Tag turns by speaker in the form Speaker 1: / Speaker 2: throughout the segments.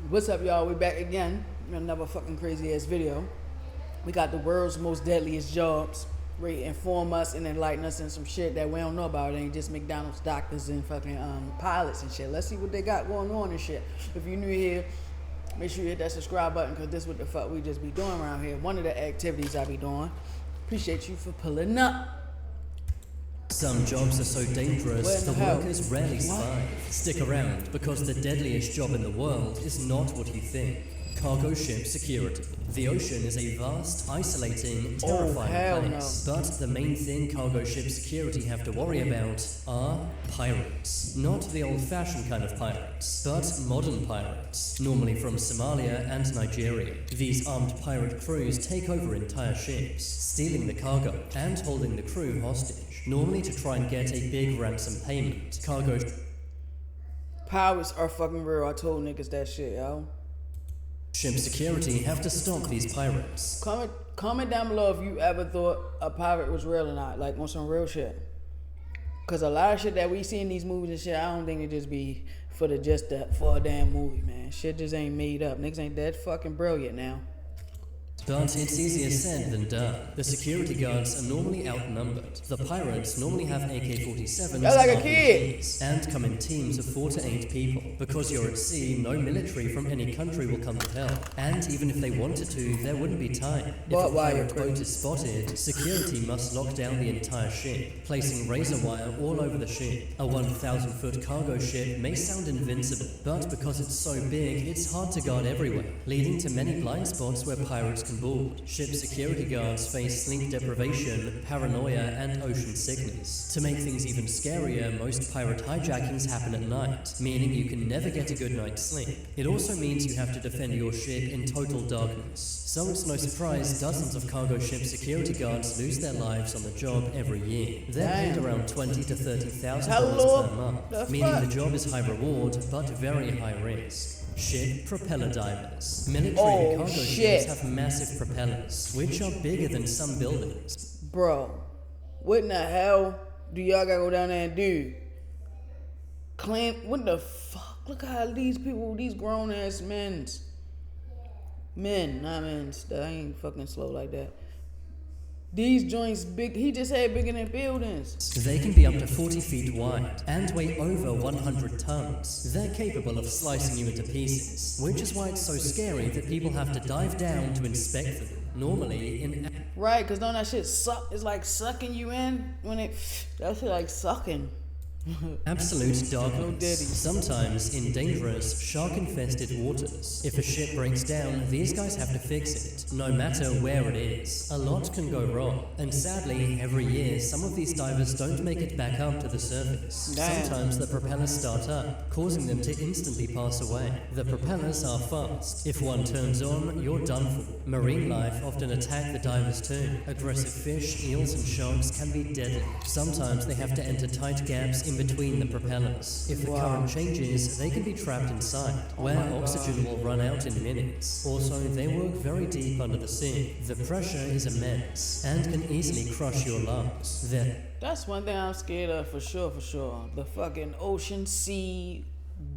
Speaker 1: What's up, y'all? We back again. Another fucking crazy ass video. We got the world's most deadliest jobs. Ready to inform us and enlighten us in some shit that we don't know about. It ain't just McDonald's doctors and fucking pilots and shit. Let's see what they got going on and shit. If you're new here, make sure you hit that subscribe button because this is what the fuck we just be doing around here. One of the activities I be doing. Appreciate you for pulling up.
Speaker 2: Some jobs are so dangerous, the
Speaker 1: hell?
Speaker 2: workers rarely survive. Stick around, because the deadliest job in the world is not what you think. Cargo ship security. The ocean is a vast, isolating, terrifying place.
Speaker 1: No.
Speaker 2: But the main thing cargo ship security have to worry about are pirates. Not the old-fashioned kind of pirates, but modern pirates, normally from Somalia and Nigeria. These armed pirate crews take over entire ships, stealing the cargo and holding the crew hostage, normally to try and get a big ransom payment. Cargo
Speaker 1: Pirates are fucking real. I told niggas that shit, yo.
Speaker 2: ship security have to stop these pirates.
Speaker 1: Comment down below if you ever thought a pirate was real or not, like on some real shit. Cause a lot of shit that we see in these movies and shit, I don't think it just be for a damn movie, man. Shit just ain't made up. Niggas ain't that fucking brilliant now.
Speaker 2: But it's easier said than done. The security guards are normally outnumbered. The pirates normally have AK-47s
Speaker 1: You're like a kid.
Speaker 2: and come in teams of 4 to 8 people. Because you're at sea, no military from any country will come to help. And even if they wanted to, there wouldn't be time. If a pirate boat is spotted, security must lock down the entire ship, placing razor wire all over the ship. A 1,000-foot cargo ship may sound invincible, but because it's so big, it's hard to guard everywhere, leading to many blind spots where pirates can board. Ship security guards face sleep deprivation, paranoia, and ocean sickness. To make things even scarier, most pirate hijackings happen at night, meaning you can never get a good night's sleep. It also means you have to defend your ship in total darkness. So it's no surprise dozens of cargo ship security guards lose their lives on the job every year. They're paid around $20,000 to $30,000 per month, meaning the job is high reward but very high risk. Ship propeller divers. Military and cargo ships have massive propellers, which are bigger than some buildings.
Speaker 1: Bro, what in the hell do y'all gotta go down there and do? What the fuck? Look how these people, these grown ass men, I ain't fucking slow like that. These joints big, he just had bigger than buildings.
Speaker 2: They can be up to 40 feet wide and weigh over 100 tons. They're capable of slicing you into pieces, which is why it's so scary that people have to dive down to inspect them. Normally in...
Speaker 1: Right, cause don't that shit suck? It's like sucking you in when that shit like sucking.
Speaker 2: Absolute darkness. Sometimes in dangerous, shark-infested waters. If a ship breaks down, these guys have to fix it, no matter where it is. A lot can go wrong, and sadly, every year, some of these divers don't make it back up to the surface.
Speaker 1: Damn.
Speaker 2: Sometimes the propellers start up, causing them to instantly pass away. The propellers are fast. If one turns on, you're done for. Marine life often attack the divers too. Aggressive fish, eels, and sharks can be deadly. Sometimes they have to enter tight gaps in between the propellers. If the current changes, they can be trapped inside, where oxygen will run out in minutes. Also, they work very deep under the sea. The pressure is immense, and can easily crush your lungs.
Speaker 1: That's one thing I'm scared of for sure. The fucking ocean, sea,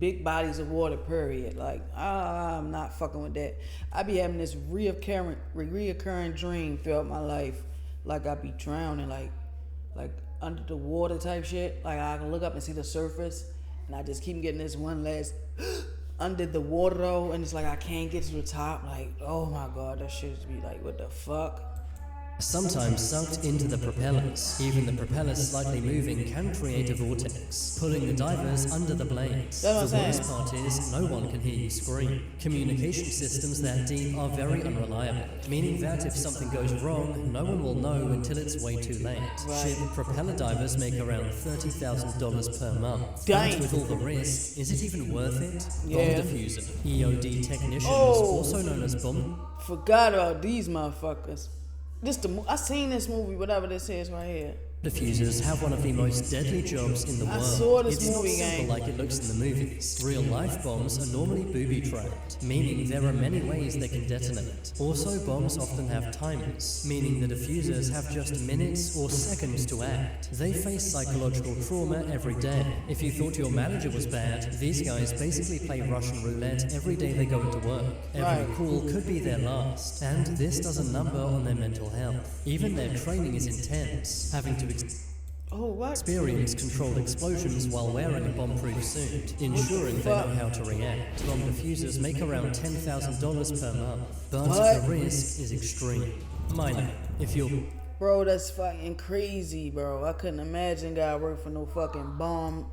Speaker 1: big bodies of water, period. Like, I'm not fucking with that. I be having this reoccurring dream throughout my life. Like I be drowning, like under the water type shit. Like I can look up and see the surface, and I just keep getting this one last under the water though, and it's like I can't get to the top. Like, oh my god, that shit just be like, what the fuck?
Speaker 2: Sometimes sucked into the propellers. Even the propellers slightly moving can create a vortex, pulling the divers under the blades. The worst part is, no one can hear you scream. Communication systems that deep are very unreliable, meaning that if something goes wrong, no one will know until it's way too late. Ship propeller divers make around $30,000 per month. But with all the risk, is it even worth it? Bomb diffuser. EOD technicians, also known as bomb...
Speaker 1: Forgot about these motherfuckers. I seen this movie, whatever this is right here.
Speaker 2: Diffusers have one of the most deadly jobs in the world.
Speaker 1: saw this
Speaker 2: it's
Speaker 1: movie,
Speaker 2: not simple
Speaker 1: gang.
Speaker 2: like it looks in the movies. Real-life bombs are normally booby-trapped, meaning there are many ways they can detonate. Also, bombs often have timers, meaning the diffusers have just minutes or seconds to act. They face psychological trauma every day. If you thought your manager was bad, these guys basically play Russian roulette every day they go into work. Every call could be their last, and this does a number on their mental health. Even their training is intense, having to experience controlled explosions while wearing a bomb-proof suit, ensuring they know how to react. Bomb diffusers make around $10,000 per month, but the risk is extreme. Minor, if you're...
Speaker 1: Bro, that's fucking crazy, bro. I couldn't imagine God work for no fucking bomb.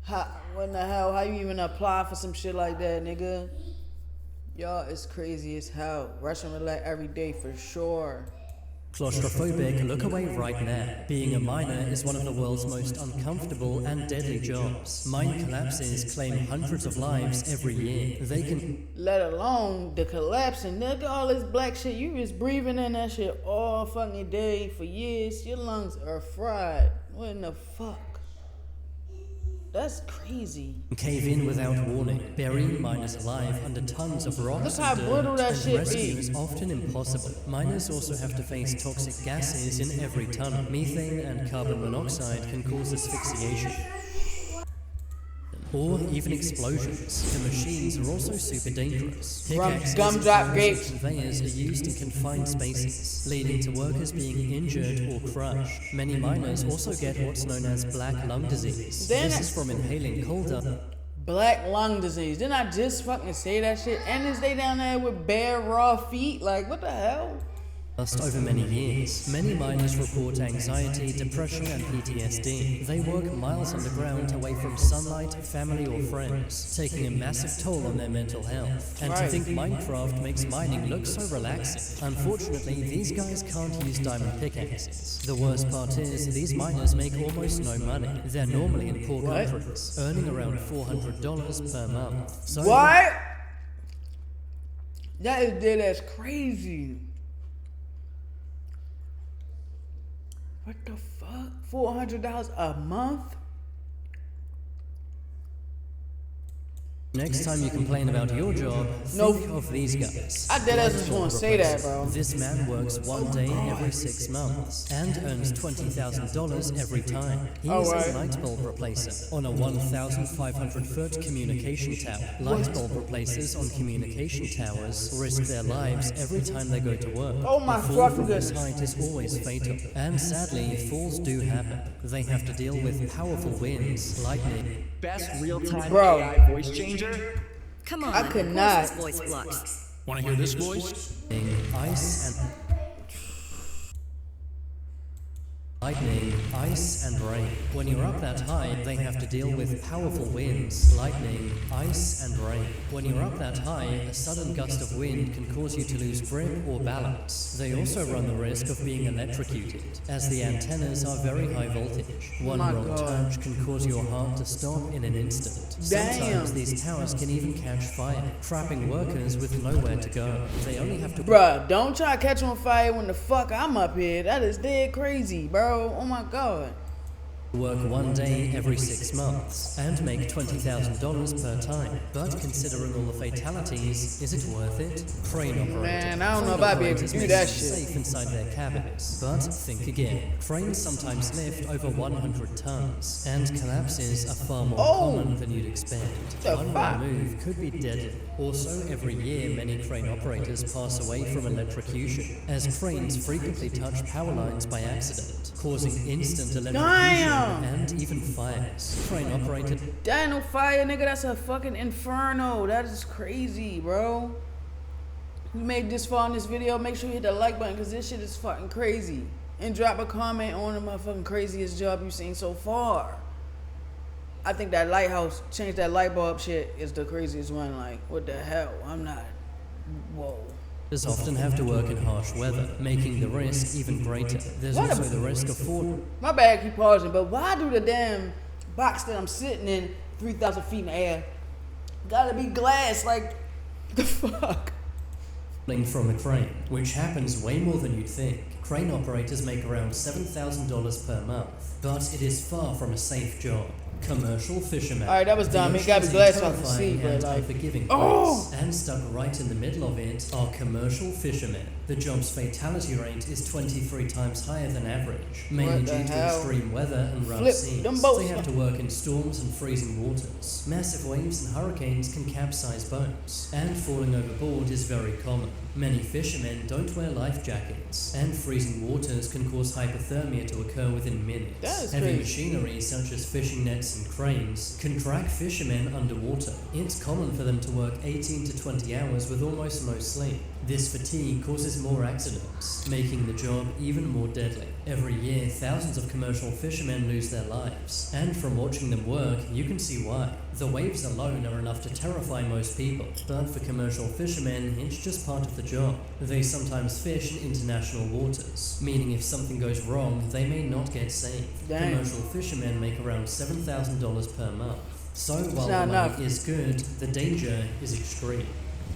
Speaker 1: What in the hell? How you even apply for some shit like that, nigga? Y'all, it's crazy as hell. Russian roulette every day for sure.
Speaker 2: Claustrophobic, look away right now. Being a miner is one of the world's most uncomfortable and deadly jobs. Mine collapses claim hundreds of lives every year. They can...
Speaker 1: Let alone the collapsing. Look at all this black shit. You was breathing in that shit all fucking day for years. Your lungs are fried. What in the fuck? That's crazy.
Speaker 2: Cave in without warning, burying miners alive under tons of rocks
Speaker 1: Look how
Speaker 2: and
Speaker 1: brutal
Speaker 2: dirt,
Speaker 1: that
Speaker 2: and
Speaker 1: shit
Speaker 2: rescue
Speaker 1: be.
Speaker 2: is often impossible. Miners also have to face toxic gases in every tunnel. Methane and carbon monoxide can cause asphyxiation, or even explosions. The machines are also super dangerous. Pickaxes,
Speaker 1: Gumdrop
Speaker 2: and
Speaker 1: grapes.
Speaker 2: conveyors are used in confined spaces, leading to workers being injured or crushed. Many miners also get what's known as black lung disease. This is from inhaling coal dust.
Speaker 1: Black lung disease. Didn't I just fucking say that shit? And is they down there with bare raw feet? Like, what the hell?
Speaker 2: Over many years, many miners report anxiety, depression, and PTSD. They work miles underground away from sunlight, family, or friends, taking a massive toll on their mental health. And to think Minecraft makes mining look so relaxing. Unfortunately, these guys can't use diamond pickaxes. The worst part is, these miners make almost no money. They're normally in poor countries, earning around $400 per month. So
Speaker 1: What? That is dead ass crazy. What the fuck? $400 a month?
Speaker 2: next time you complain about your job, think of these guys.
Speaker 1: I dead ass just want to say that, bro.
Speaker 2: This man works one day every 6 months and earns $20,000 every time. He is a light bulb replacer on a 1,500-foot communication tower. Light bulb replacers on communication towers risk their lives every time they go to work.
Speaker 1: Oh my
Speaker 2: A fall
Speaker 1: fucking
Speaker 2: from this
Speaker 1: goodness.
Speaker 2: height is always fatal, and sadly, falls do happen. They have to deal with powerful winds, lightning,
Speaker 3: Best real-time
Speaker 1: Bro.
Speaker 3: AI voice changer?
Speaker 4: Come on,
Speaker 1: I
Speaker 4: of
Speaker 1: could
Speaker 4: course
Speaker 1: not.
Speaker 4: this voice flux.
Speaker 5: Want to hear this voice?
Speaker 2: ice and lightning, ice and rain. When you're up that high, they have to deal with powerful winds, lightning, ice and rain. When you're up that high, a sudden gust of wind can cause you to lose grip or balance. They also run the risk of being electrocuted, as the antennas are very high voltage. One wrong touch can cause your heart to stop in an instant. Sometimes these towers can even catch fire, trapping workers with nowhere to go. They only have to...
Speaker 1: Bruh, don't try to catch on fire when the fuck I'm up here. That is dead crazy, bro. Oh my god.
Speaker 2: Work one day every 6 months and make $20,000 per time. But considering all the fatalities, is it worth it? Crane operators.
Speaker 1: Man, I don't know if I'd be able to do that shit.
Speaker 2: Safe inside their cabins. But think again. Cranes sometimes lift over 100 tons, and collapses are far more common than you'd expect. One wrong move could be deadly. Also, every year, many crane operators pass away from electrocution, as cranes frequently touch power lines by accident, causing instant electrocution and even fires. Crane operated.
Speaker 1: That ain't no fire, nigga. That's a fucking inferno. That is crazy, bro. You made this far in this video, make sure you hit the like button, because this shit is fucking crazy. And drop a comment on the motherfucking craziest job you've seen so far. I think that lighthouse, change that light bulb shit is the craziest one. Like, what the hell? I'm not. Whoa.
Speaker 2: Often have to work in harsh weather, making the risk even greater. There's also the risk of falling.
Speaker 1: My bad, keep pausing, but why do the damn box that I'm sitting in 3,000 feet in the air gotta be glass? Like, the fuck?
Speaker 2: from a crane, which happens way more than you'd think. Crane operators make around $7,000 per month, but it is far from a safe job. Commercial fishermen.
Speaker 1: Alright, that was dumb. He got me glad so I can see, but like,
Speaker 2: unforgiving
Speaker 1: oh!
Speaker 2: And stuck right in the middle of it are commercial fishermen. The job's fatality rate is 23 times higher than average, mainly due to extreme weather and rough seas. They have to work in storms and freezing waters. Massive waves and hurricanes can capsize boats, and falling overboard is very common. Many fishermen don't wear life jackets, and freezing waters can cause hypothermia to occur within minutes. Heavy machinery such as fishing nets and cranes can drag fishermen underwater. It's common for them to work 18 to 20 hours with almost no sleep. This fatigue causes more accidents, making the job even more deadly. Every year, thousands of commercial fishermen lose their lives, and from watching them work, you can see why. The waves alone are enough to terrify most people, but for commercial fishermen, it's just part of the job. They sometimes fish in international waters, meaning if something goes wrong, they may not get saved. Commercial fishermen make around $7,000 per month. So while the money is good, the danger is extreme.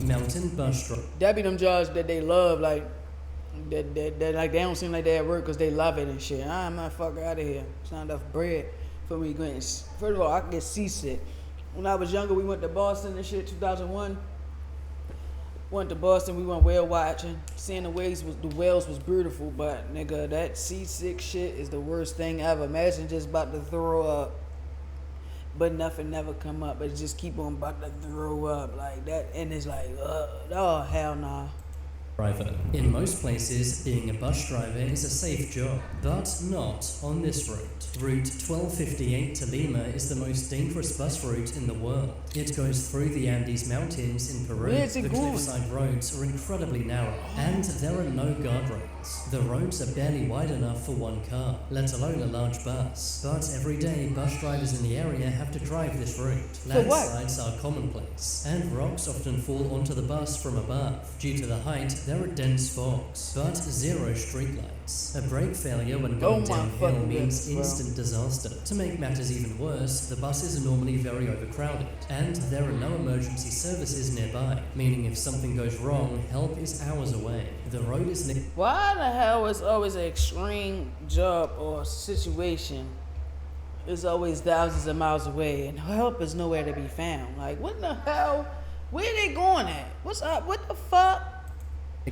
Speaker 2: Mountain bus driver.
Speaker 1: That be them jobs that they love, like that like they don't seem like they at work because they love it and shit. I'm not fucking out of here. It's not enough bread for me going. First of all, I can get seasick. When I was younger, we went to Boston and shit. 2001. Went to Boston. We went whale watching. Seeing the whales was beautiful, but nigga, that seasick shit is the worst thing ever. Imagine just about to throw up, but nothing never come up. But just keep on about to throw up like that, and it's like, oh hell nah.
Speaker 2: In most places, being a bus driver is a safe job, but not on this route. Route 1258 to Lima is the most dangerous bus route in the world. It goes through the Andes Mountains in Peru. The cliffside roads are incredibly narrow, and there are no guardrails. The roads are barely wide enough for one car, let alone a large bus. But every day, bus drivers in the area have to drive this route. Landslides are commonplace, and rocks often fall onto the bus from above. Due to the height, there are dense fogs, but zero streetlights. A brake failure when going downhill means instant disaster. To make matters even worse, the buses are normally very overcrowded, and there are no emergency services nearby, meaning if something goes wrong, help is hours away. The road is
Speaker 1: Why the hell is always an extreme job or situation is always thousands of miles away and help is nowhere to be found? Like, what the hell? Where they going at? What's up? What the fuck?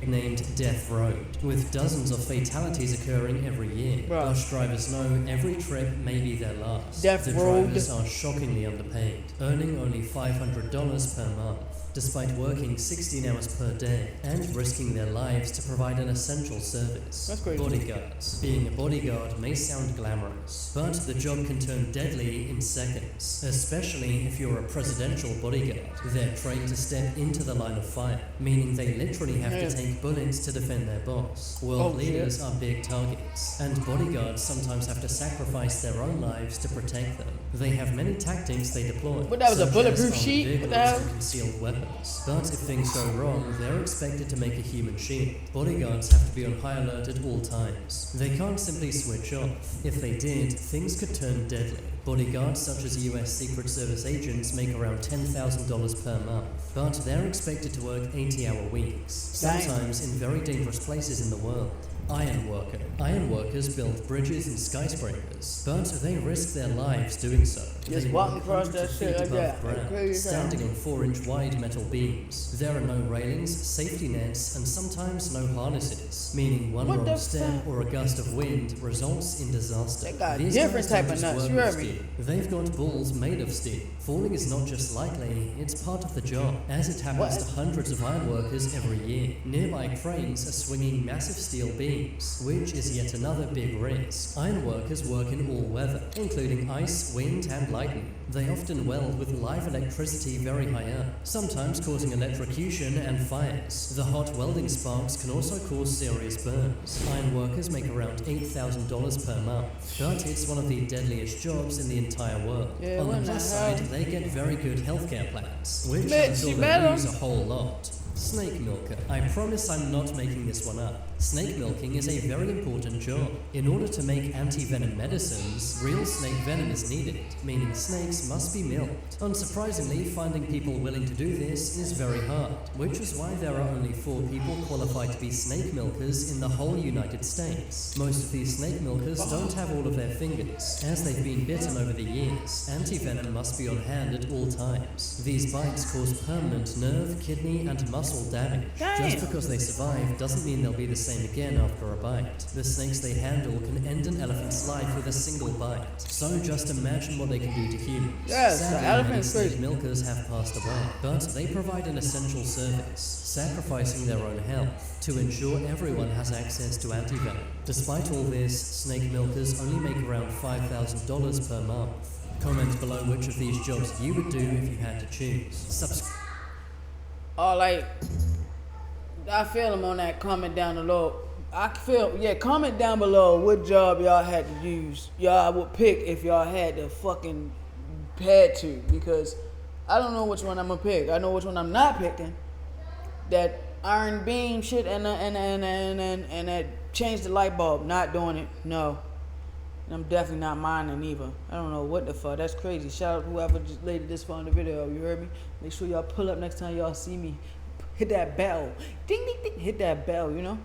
Speaker 2: Named Death Road, with dozens of fatalities occurring every year. Bus drivers know every trip may be their last. The drivers are shockingly underpaid, earning only $500 per month, despite working 16 hours per day and risking their lives to provide an essential service.
Speaker 1: That's crazy.
Speaker 2: Bodyguards. Being a bodyguard may sound glamorous, but the job can turn deadly in seconds, especially if you're a presidential bodyguard. They're trained to step into the line of fire, meaning they literally have to take bullets to defend their boss. World leaders are big targets, and bodyguards sometimes have to sacrifice their own lives to protect them. They have many tactics they deploy.
Speaker 1: But that was a bulletproof sheet? What the hell?
Speaker 2: Concealed weapons. But if things go wrong, they're expected to make a human shield. Bodyguards have to be on high alert at all times. They can't simply switch off. If they did, things could turn deadly. Bodyguards such as US Secret Service agents make around $10,000 per month, but they're expected to work 80-hour weeks, sometimes in very dangerous places in the world. Iron worker. Iron workers build bridges and skyscrapers, but they risk their lives doing so.
Speaker 1: Just walking across that shit like that,
Speaker 2: standing on 4-inch wide metal beams. There are no railings, safety nets, and sometimes no harnesses, meaning one wrong step or a gust of wind results in disaster.
Speaker 1: They got different type of nuts, you heard me.
Speaker 2: They've got balls made of steel. Falling is not just likely, it's part of the job, as it happens to hundreds of iron workers every year. Nearby cranes are swinging massive steel beams, which is yet another big risk. Iron workers work in all weather, including ice, wind, and lightning. They often weld with live electricity very high up, sometimes causing electrocution and fires. The hot welding sparks can also cause serious burns. Iron workers make around $8,000 per month, but it's one of the deadliest jobs in the entire world. On the plus side, they get very good healthcare plans, which until they lose a whole lot. Snake milker. I promise I'm not making this one up. Snake milking is a very important job. In order to make anti-venom medicines, real snake venom is needed, meaning snakes must be milked. Unsurprisingly, finding people willing to do this is very hard, which is why there are only 4 people qualified to be snake milkers in the whole United States. Most of these snake milkers don't have all of their fingers, as they've been bitten over the years. Anti-venom must be on hand at all times. These bites cause permanent nerve, kidney, and muscle damage. Just because they survive doesn't mean they'll be the same again after a bite. The snakes they handle can end an elephant's life with a single bite. So just imagine what they can do to humans.
Speaker 1: Yes,
Speaker 2: Sadly, many snake milkers have passed away, but they provide an essential service, sacrificing their own health to ensure everyone has access to antivenom. Despite all this, snake milkers only make around $5,000 per month. Comment below which of these jobs you would do if you had to choose.
Speaker 1: I feel them on that. Comment down below. Comment down below what job y'all had to use. Y'all would pick if y'all had to, because I don't know which one I'm gonna pick. I know which one I'm not picking. That iron beam shit and that change the light bulb. Not doing it. No. And I'm definitely not minding either. I don't know what the fuck. That's crazy. Shout out to whoever just laid this far in the video. You heard me? Make sure y'all pull up next time y'all see me. Hit that bell. Ding, ding, ding. Hit that bell, you know?